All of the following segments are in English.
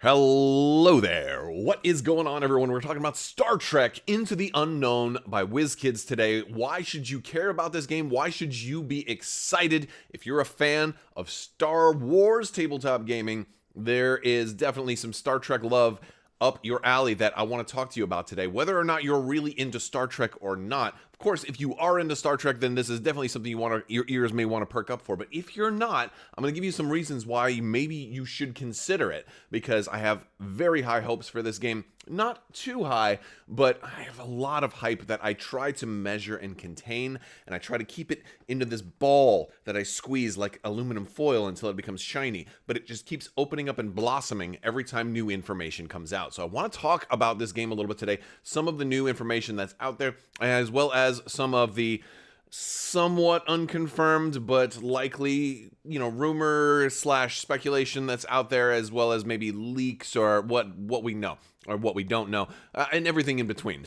Hello there. What is going on, everyone? We're talking about Star Trek Into the Unknown by WizKids today. Why should you care about this game? Why should you be excited? If you're a fan of Star Wars tabletop gaming, there is definitely some Star Trek love up your alley that I want to talk to you about today. Whether or not you're really into Star Trek or not, of course, if you are into Star Trek, then this is definitely something your ears may want to perk up for. But if you're not, I'm going to give you some reasons why maybe you should consider it, because I have very high hopes for this game. Not too high, but I have a lot of hype that I try to measure and contain, and I try to keep it into this ball that I squeeze like aluminum foil until it becomes shiny, but it just keeps opening up and blossoming every time new information comes out. So I want to talk about this game a little bit today, some of the new information that's out there, as well as some of the somewhat unconfirmed but likely, rumor slash speculation that's out there, as well as maybe leaks or what we know or what we don't know, and everything in between.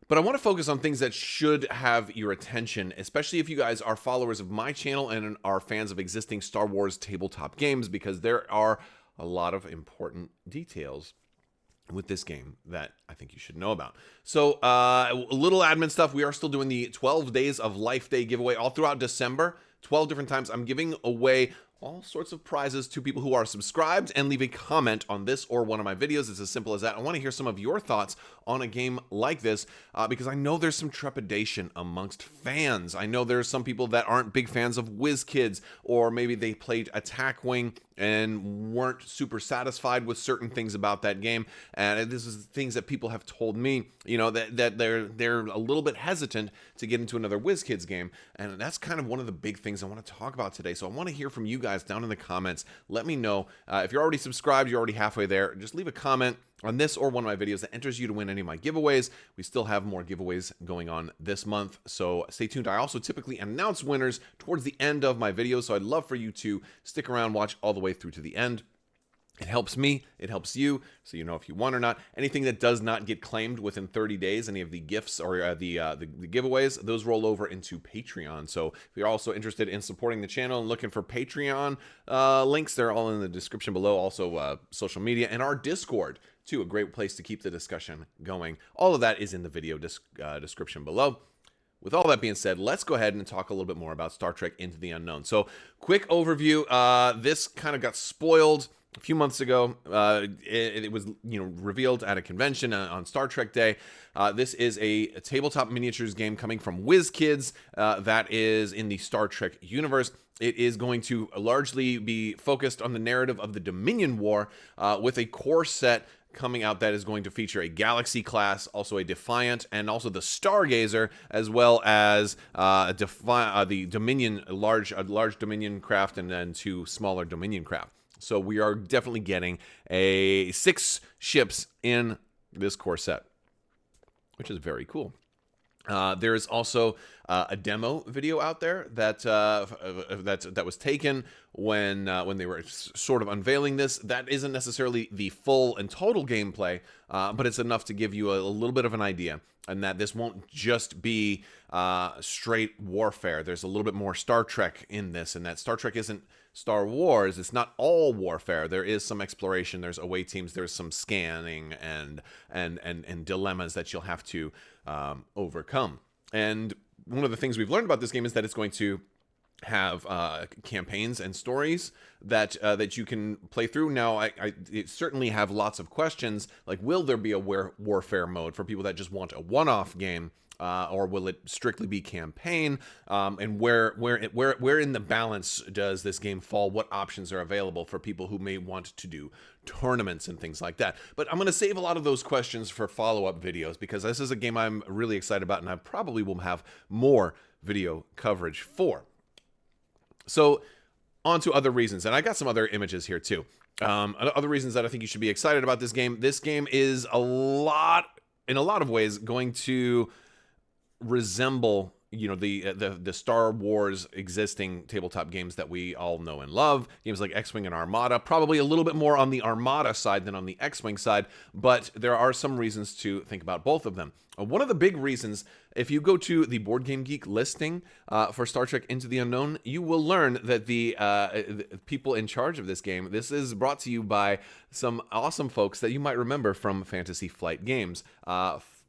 But I want to focus on things that should have your attention, especially if you guys are followers of my channel and are fans of existing Star Wars tabletop games, because there are a lot of important details with this game that I think you should know about. So a little admin stuff. We are still doing the 12 Days of Life Day giveaway all throughout December. 12 different times. I'm giving away all sorts of prizes to people who are subscribed and leave a comment on this or one of my videos. It's as simple as that. I want to hear some of your thoughts on a game like this, because I know there's some trepidation amongst fans. I know there's some people that aren't big fans of WizKids, or maybe they played Attack Wing and weren't super satisfied with certain things about that game. And this is things that people have told me, that they're a little bit hesitant to get into another WizKids game. And that's kind of one of the big things I want to talk about today. So I want to hear from you guys down in the comments. Let me know. If you're already subscribed, you're already halfway there. Just leave a comment on this or one of my videos that enters you to win any of my giveaways. We still have more giveaways going on this month, so stay tuned. I also typically announce winners towards the end of my videos, so I'd love for you to stick around, watch all the way through to the end. It helps me, it helps you, so you know if you won or not. Anything that does not get claimed within 30 days, any of the gifts or the giveaways, those roll over into Patreon. So if you're also interested in supporting the channel and looking for Patreon links, they're all in the description below. Also social media and our Discord, too, a great place to keep the discussion going. All of that is in the video description below. With all that being said, let's go ahead and talk a little bit more about Star Trek Into the Unknown. So, quick overview. This kind of got spoiled a few months ago. It was revealed at a convention on Star Trek Day. This is a tabletop miniatures game coming from WizKids that is in the Star Trek universe. It is going to largely be focused on the narrative of the Dominion War, with a core set coming out that is going to feature a Galaxy class, also a Defiant, and also the Stargazer, as well as the Dominion, a large Dominion craft, and then 2 smaller Dominion craft. So we are definitely getting 6 ships in this core set, which is very cool. There is also a demo video out there that was taken when they were sort of unveiling this. That isn't necessarily the full and total gameplay, but it's enough to give you a little bit of an idea, and that this won't just be straight warfare. There's a little bit more Star Trek in this, and that Star Trek isn't Star Wars. It's not all warfare. There is some exploration. There's away teams. There's some scanning and dilemmas that you'll have to overcome. And one of the things we've learned about this game is that it's going to have campaigns and stories that you can play through. Now, I certainly have lots of questions, like, will there be a warfare mode for people that just want a one-off game? Or will it strictly be campaign? And where in the balance does this game fall? What options are available for people who may want to do tournaments and things like that? But I'm going to save a lot of those questions for follow-up videos, because this is a game I'm really excited about, and I probably will have more video coverage for. So on to other reasons, and I got some other images here too. Other reasons that I think you should be excited about this game. This game is in a lot of ways going to resemble you know, the Star Wars existing tabletop games that we all know and love, games like X-Wing and Armada, probably a little bit more on the Armada side than on the X-Wing side, but there are some reasons to think about both of them. One of the big reasons, if you go to the Board Game Geek listing for Star Trek Into the Unknown, you will learn that the people in charge of this game, this is brought to you by some awesome folks that you might remember from Fantasy Flight Games.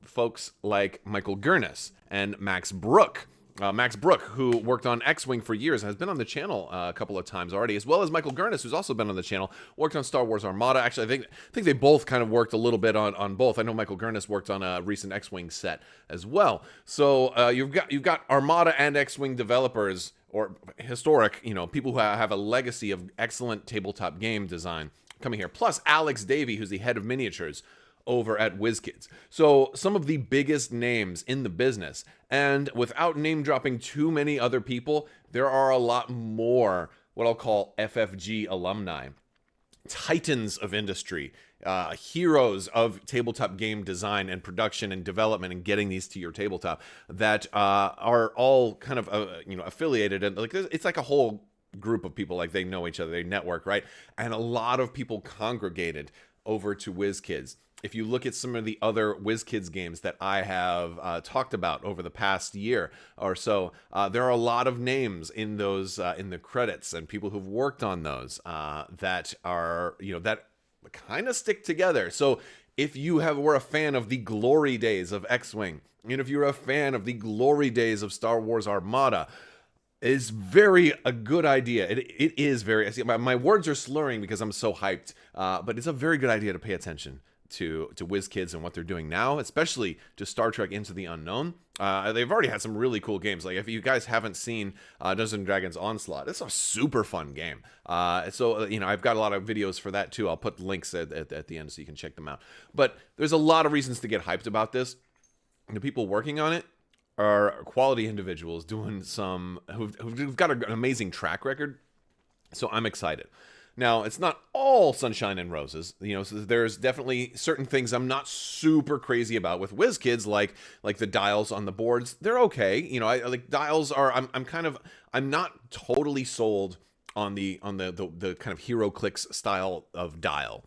Folks like Michael Gurnis and Max Brook. Max Brook, who worked on X-Wing for years and has been on the channel a couple of times already, as well as Michael Gurnis, who's also been on the channel, worked on Star Wars Armada. Actually, I think they both kind of worked a little bit on both. I know Michael Gurnis worked on a recent X-Wing set as well. So you've got Armada and X-Wing developers, or historic, you know, people who have a legacy of excellent tabletop game design coming here. Plus Alex Davey, who's the head of miniatures over at WizKids. So some of the biggest names in the business, and without name dropping too many other people, there are a lot more what I'll call FFG alumni, titans of industry, heroes of tabletop game design and production and development and getting these to your tabletop that are all kind of you know, affiliated, and like it's like a whole group of people, like they know each other, they network, right? And a lot of people congregated over to WizKids. If you look at some of the other WizKids games that I have talked about over the past year or so, there are a lot of names in those in the credits and people who've worked on those that are, you know, that kind of stick together. So if you were a fan of the glory days of X-Wing, and if you're a fan of the glory days of Star Wars Armada, is very a good idea. It is very. My words are slurring because I'm so hyped, but it's a very good idea to pay attention to WizKids and what they're doing now, especially to Star Trek Into the Unknown. They've already had some really cool games. Like if you guys haven't seen Dungeons and Dragons Onslaught, it's a super fun game. So you know, I've got a lot of videos for that too. I'll put links at the end so you can check them out. But there's a lot of reasons to get hyped about this. The people working on it are quality individuals doing some who've got an amazing track record. So I'm excited. Now, it's not all sunshine and roses, you know, so there's definitely certain things I'm not super crazy about with WizKids, like the dials on the boards. They're okay. You know, I like dials are, I'm not totally sold on the kind of HeroClix style of dial.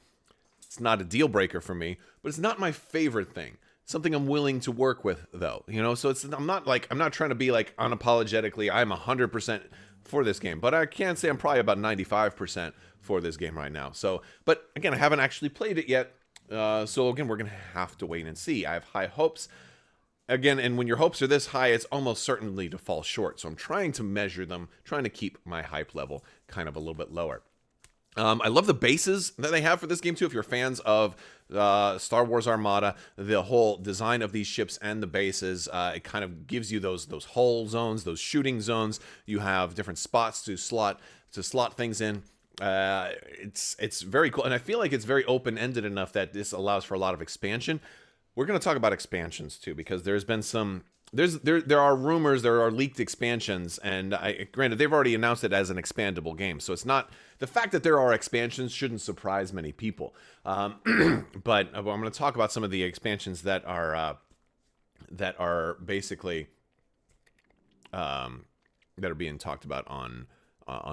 It's not a deal breaker for me, but it's not my favorite thing. Something I'm willing to work with, though, you know, so I'm not trying to be like unapologetically, I'm 100% for this game, but I can say I'm probably about 95% for this game right now. So, but again, I haven't actually played it yet. So again, we're going to have to wait and see. I have high hopes. Again, and when your hopes are this high, it's almost certainly to fall short. So I'm trying to measure them, trying to keep my hype level kind of a little bit lower. I love the bases that they have for this game too. If you're fans of Star Wars Armada, the whole design of these ships and the bases, it kind of gives you those hull zones, those shooting zones. You have different spots to slot things in. It's very cool, and I feel like it's very open-ended enough that this allows for a lot of expansion. We're going to talk about expansions too, because there's been some. There are rumors, there are leaked expansions, and granted, they've already announced it as an expandable game, so it's not the fact that there are expansions shouldn't surprise many people. But I'm going to talk about some of the expansions that are basically that are being talked about on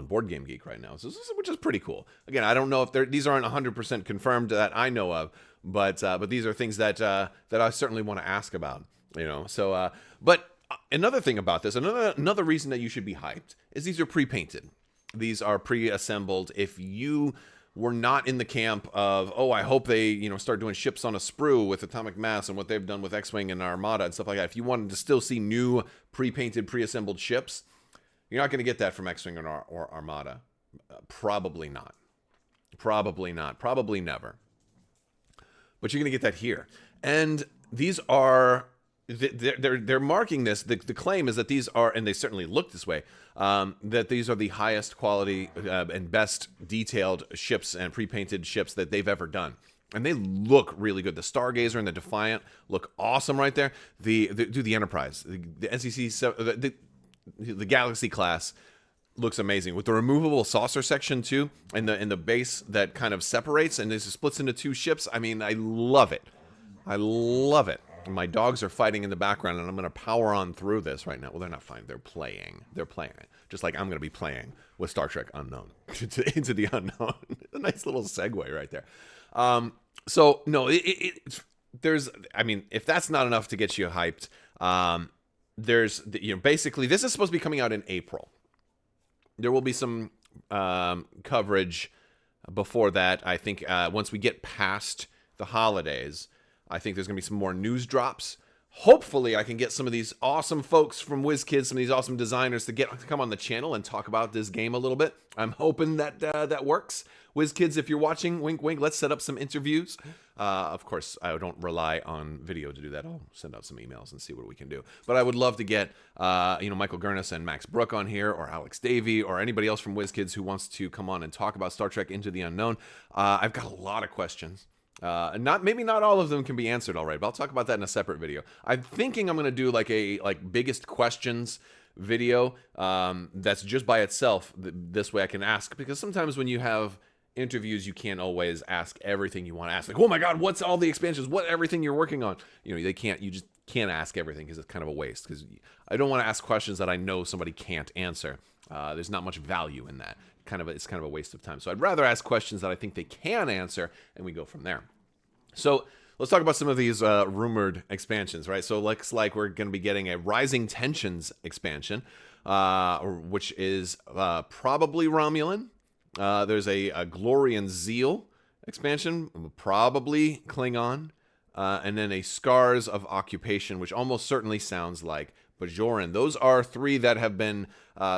Board Game Geek right now, which is pretty cool. Again, I don't know if these aren't 100% confirmed that I know of, but these are things that I certainly want to ask about. You know, so, but another thing about this, another reason that you should be hyped is these are pre-painted. These are pre-assembled. If you were not in the camp of, oh, I hope they, you know, start doing ships on a sprue with atomic mass and what they've done with X-Wing and Armada and stuff like that. If you wanted to still see new pre-painted, pre-assembled ships, you're not going to get that from X-Wing or Armada. Probably not. Probably not. Probably never. But you're going to get that here. And these are... They're marking this. The claim is that these are, and they certainly look this way, that these are the highest quality and best detailed ships and pre-painted ships that they've ever done. And they look really good. The Stargazer and the Defiant look awesome right there. The Enterprise, the NCC, the Galaxy class looks amazing with the removable saucer section too, and the base that kind of separates and this splits into two ships. I mean, I love it. I love it. My dogs are fighting in the background, and I'm going to power on through this right now. Well, they're not fighting. They're playing. They're playing it. Just like I'm going to be playing with Star Trek Unknown. Into the Unknown. A nice little segue right there. So, no, there's, I mean, if that's not enough to get you hyped, there's, basically, this is supposed to be coming out in April. There will be some coverage before that. I think once we get past the holidays, I think there's going to be some more news drops. Hopefully, I can get some of these awesome folks from WizKids, some of these awesome designers to come on the channel and talk about this game a little bit. I'm hoping that that works. WizKids, if you're watching, wink, wink, let's set up some interviews. Of course, I don't rely on video to do that. I'll send out some emails and see what we can do. But I would love to get, Michael Gurnis and Max Brook on here, or Alex Davey, or anybody else from WizKids who wants to come on and talk about Star Trek Into the Unknown. I've got a lot of questions. Maybe not all of them can be answered all right, but I'll talk about that in a separate video. I'm thinking I'm going to do like a biggest questions video that's just by itself. This way I can ask, because sometimes when you have interviews, you can't always ask everything you want to ask. Like, oh my God, what's all the expansions? What everything you're working on? You just can't ask everything, because it's kind of a waste. Because I don't want to ask questions that I know somebody can't answer. There's not much value in that. It's kind of a waste of time. So I'd rather ask questions that I think they can answer, and we go from there. So let's talk about some of these rumored expansions, right? So looks like we're going to be getting a Rising Tensions expansion, which is probably Romulan. There's a Glory and Zeal expansion, probably Klingon, and then a Scars of Occupation, which almost certainly sounds like Bajoran. Those are three that have been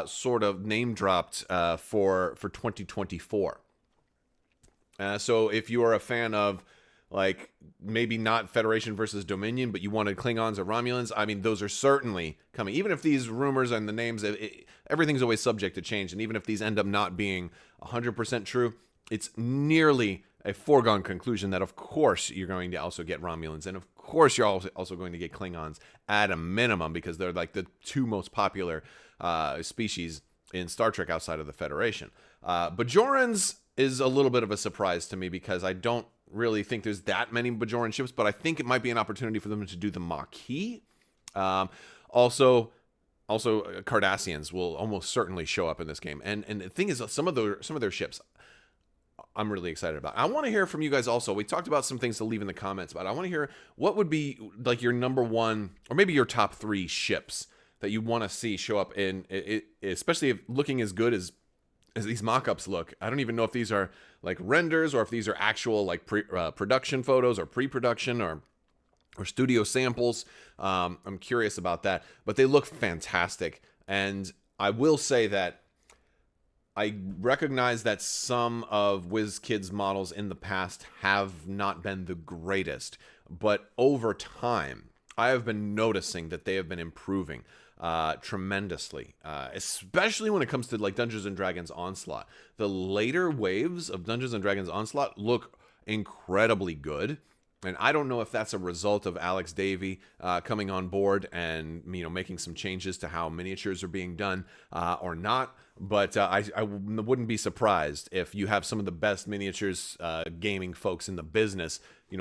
sort of name dropped for 2024. So if you are a fan of, like, maybe not Federation versus Dominion, but you wanted Klingons or Romulans, I mean, those are certainly coming. Even if these rumors and the names, everything's always subject to change. And even if these end up not being 100% true, it's nearly a foregone conclusion that, of course, you're going to also get Romulans. And, of course, you're also going to get Klingons at a minimum, because they're like the two most popular species in Star Trek outside of the Federation. Bajorans is a little bit of a surprise to me, because I don't really think there's that many Bajoran ships, but I think it might be an opportunity for them to do the Maquis. Also, Cardassians will almost certainly show up in this game. And the thing is, some of their ships I'm really excited about. I want to hear from you guys also. We talked about some things to leave in the comments, but I want to hear what would be like your number one, or maybe your top 3 ships that you want to see show up in it, especially if looking as good as these mock-ups look. I don't even know if these are like renders, or if these are actual like production photos, or pre-production, or studio samples. I'm curious about that, but they look fantastic. And I will say that I recognize that some of WizKids models in the past have not been the greatest, but over time, I have been noticing that they have been improving tremendously, especially when it comes to like Dungeons & Dragons Onslaught. The later waves of Dungeons & Dragons Onslaught look incredibly good. And I don't know if that's a result of Alex Davey coming on board and making some changes to how miniatures are being done or not. But I wouldn't be surprised if you have some of the best miniatures gaming folks in the business,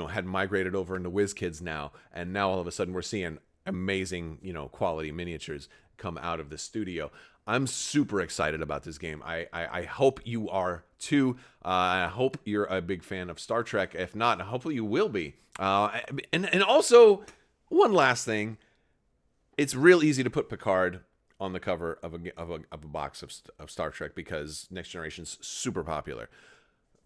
had migrated over into WizKids now, and now all of a sudden we're seeing amazing, quality miniatures come out of the studio. I'm super excited about this game. I hope you are too. I hope you're a big fan of Star Trek. If not, hopefully you will be. And also, one last thing. It's real easy to put Picard on the cover of a box of Star Trek, because Next Generation's super popular.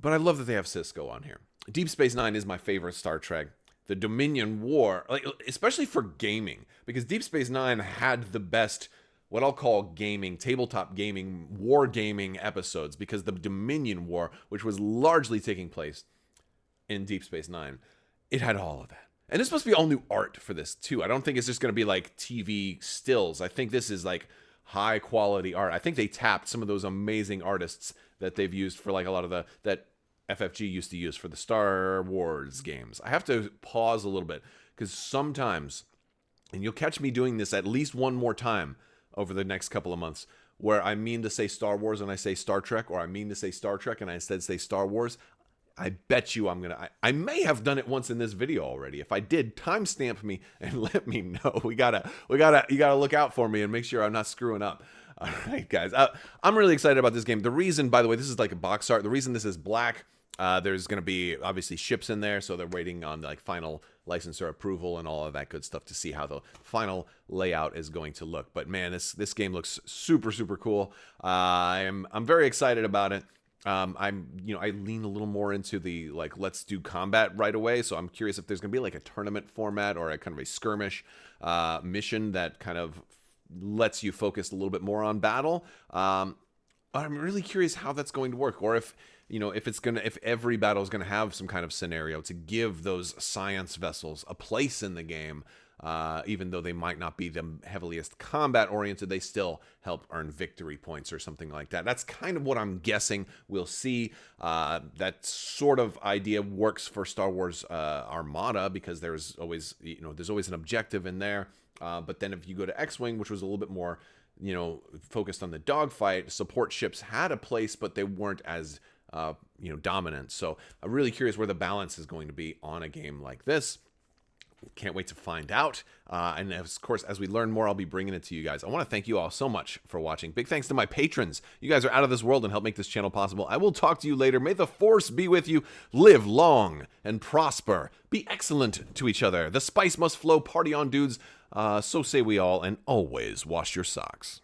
But I love that they have Cisco on here. Deep Space Nine is my favorite Star Trek. The Dominion War, like especially for gaming, because Deep Space Nine had the best, what I'll call gaming, tabletop gaming, war gaming episodes, because the Dominion War, which was largely taking place in Deep Space Nine, it had all of that. And it's supposed to be all new art for this too. I don't think it's just going to be like TV stills. I think this is like high quality art. I think they tapped some of those amazing artists that they've used for like a lot of that FFG used to use for the Star Wars games. I have to pause a little bit, because sometimes, and you'll catch me doing this at least one more time over the next couple of months, where I mean to say Star Wars and I say Star Trek, or I mean to say Star Trek and I instead say Star Wars. I bet you I may have done it once in this video already. If I did, timestamp me and let me know. You gotta look out for me and make sure I'm not screwing up. All right, guys. I'm really excited about this game. The reason, by the way, this is like a box art. The reason this is black, there's going to be obviously ships in there, so they're waiting on like final licensor approval and all of that good stuff to see how the final layout is going to look. But man, this game looks super cool. I'm very excited about it. I lean a little more into the like let's do combat right away. So I'm curious if there's gonna be like a tournament format or a kind of a skirmish mission that kind of lets you focus a little bit more on battle. I'm really curious how that's going to work, or if if every battle is gonna have some kind of scenario to give those science vessels a place in the game. Even though they might not be the heaviest combat oriented, they still help earn victory points or something like that. That's kind of what I'm guessing we'll see. That sort of idea works for Star Wars Armada, because there's always an objective in there. But then if you go to X-Wing, which was a little bit more focused on the dogfight, support ships had a place, but they weren't as dominant. So I'm really curious where the balance is going to be on a game like this. Can't wait to find out. And of course, as we learn more, I'll be bringing it to you guys. I want to thank you all so much for watching. Big thanks to my patrons. You guys are out of this world and help make this channel possible. I will talk to you later. May the Force be with you. Live long and prosper. Be excellent to each other. The spice must flow. Party on, dudes. So say we all. And always wash your socks.